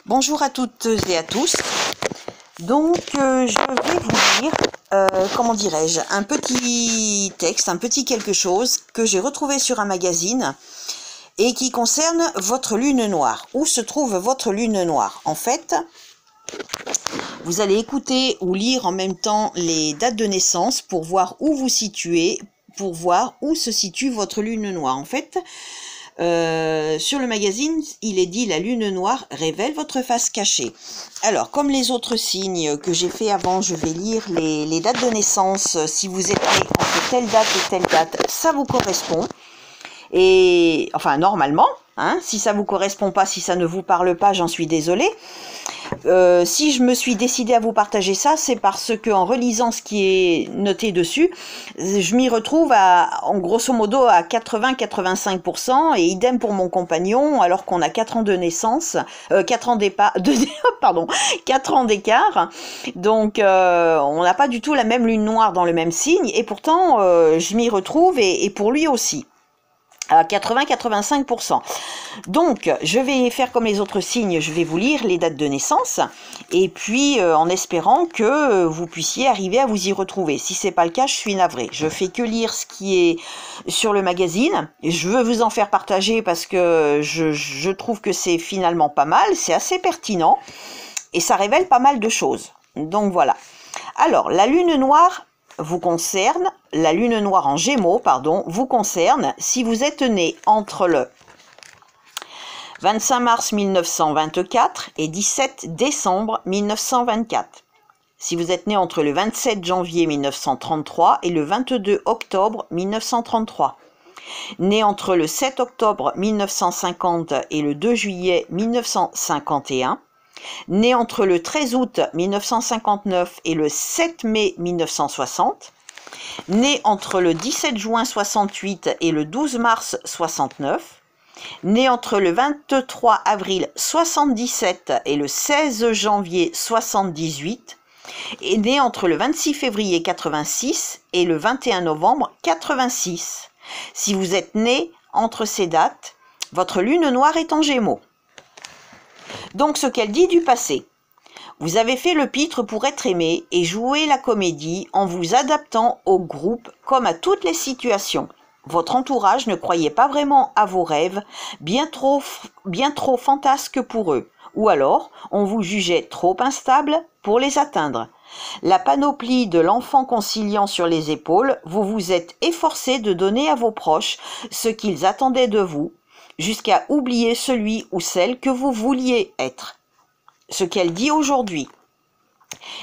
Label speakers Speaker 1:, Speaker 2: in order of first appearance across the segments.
Speaker 1: Bonjour à toutes et à tous. Donc je vais vous lire, comment dirais-je, un petit texte, un petit quelque chose que j'ai retrouvé sur un magazine et qui concerne votre lune noire. Où se trouve votre lune noire? En fait, vous allez écouter ou lire en même temps les dates de naissance pour voir où vous situez, pour voir où se situe votre lune noire. En fait, sur le magazine, il est dit: la lune noire révèle votre face cachée. Alors, comme les autres signes que j'ai fait avant, je vais lire les dates de naissance. Si vous êtes né entre telle date et telle date, ça vous correspond. Et enfin, normalement, hein, si ça vous correspond pas, si ça ne vous parle pas, j'en suis désolée. Si je me suis décidée à vous partager ça, c'est parce que en relisant ce qui est noté dessus, je m'y retrouve en grosso modo à 80-85%, et idem pour mon compagnon, alors qu'on a 4 ans de naissance, 4 ans pardon, 4 ans d'écart. Donc on n'a pas du tout la même lune noire dans le même signe, et pourtant je m'y retrouve, et pour lui aussi, à 80-85%. Donc, je vais faire comme les autres signes, je vais vous lire les dates de naissance, et puis en espérant que vous puissiez arriver à vous y retrouver. Si c'est pas le cas, je suis navrée. Je fais que lire ce qui est sur le magazine. Je veux vous en faire partager parce que je trouve que c'est finalement pas mal, c'est assez pertinent, et ça révèle pas mal de choses. Donc voilà. Alors, la lune noire vous concerne, la lune noire en Gémeaux, pardon, vous concerne si vous êtes né entre le 25 mars 1924 et 17 décembre 1924. Si vous êtes né entre le 27 janvier 1933 et le 22 octobre 1933. Né entre le 7 octobre 1950 et le 2 juillet 1951. Né entre le 13 août 1959 et le 7 mai 1960, né entre le 17 juin 68 et le 12 mars 69, né entre le 23 avril 77 et le 16 janvier 78, et né entre le 26 février 86 et le 21 novembre 86. Si vous êtes né entre ces dates, votre lune noire est en Gémeaux. Donc ce qu'elle dit du passé. Vous avez fait le pitre pour être aimé et joué la comédie en vous adaptant au groupe comme à toutes les situations. Votre entourage ne croyait pas vraiment à vos rêves, bien trop fantasques pour eux. Ou alors, on vous jugeait trop instable pour les atteindre. La panoplie de l'enfant conciliant sur les épaules, vous vous êtes efforcé de donner à vos proches ce qu'ils attendaient de vous, jusqu'à oublier celui ou celle que vous vouliez être. Ce qu'elle dit aujourd'hui.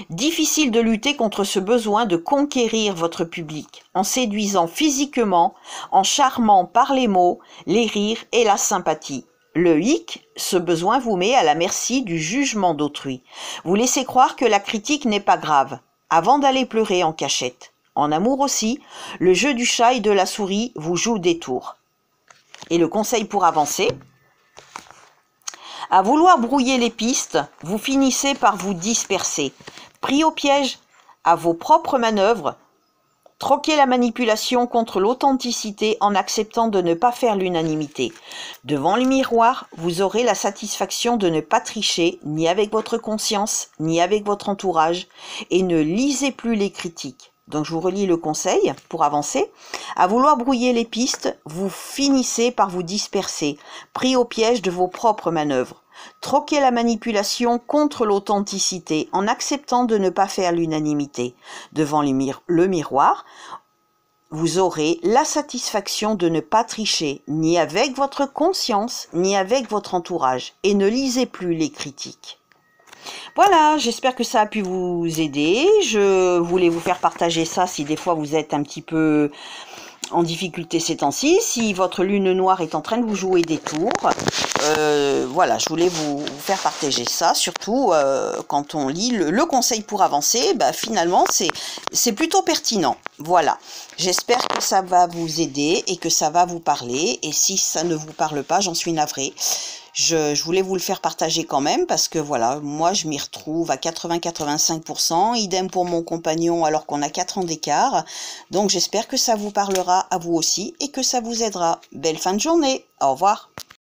Speaker 1: Difficile de lutter contre ce besoin de conquérir votre public, en séduisant physiquement, en charmant par les mots, les rires et la sympathie. Le hic, ce besoin vous met à la merci du jugement d'autrui. Vous laissez croire que la critique n'est pas grave, avant d'aller pleurer en cachette. En amour aussi, le jeu du chat et de la souris vous joue des tours. Et le conseil pour avancer: à vouloir brouiller les pistes, vous finissez par vous disperser. Pris au piège à vos propres manœuvres, troquez la manipulation contre l'authenticité en acceptant de ne pas faire l'unanimité. Devant le miroir, vous aurez la satisfaction de ne pas tricher, ni avec votre conscience, ni avec votre entourage, et ne lisez plus les critiques. Donc je vous relis le conseil pour avancer. À vouloir brouiller les pistes, vous finissez par vous disperser, pris au piège de vos propres manœuvres. Troquez la manipulation contre l'authenticité en acceptant de ne pas faire l'unanimité. Devant le miroir, vous aurez la satisfaction de ne pas tricher, ni avec votre conscience, ni avec votre entourage, et ne lisez plus les critiques. Voilà, j'espère que ça a pu vous aider. Je voulais vous faire partager ça si des fois vous êtes un petit peu en difficulté ces temps-ci, si votre lune noire est en train de vous jouer des tours. Voilà, je voulais vous faire partager ça, surtout quand on lit le conseil pour avancer, bah, finalement c'est plutôt pertinent. Voilà, j'espère que ça va vous aider et que ça va vous parler, et si ça ne vous parle pas, j'en suis navrée. Je voulais vous le faire partager quand même parce que voilà, moi je m'y retrouve à 80-85%, idem pour mon compagnon alors qu'on a 4 ans d'écart. Donc j'espère que ça vous parlera à vous aussi et que ça vous aidera. Belle fin de journée, au revoir.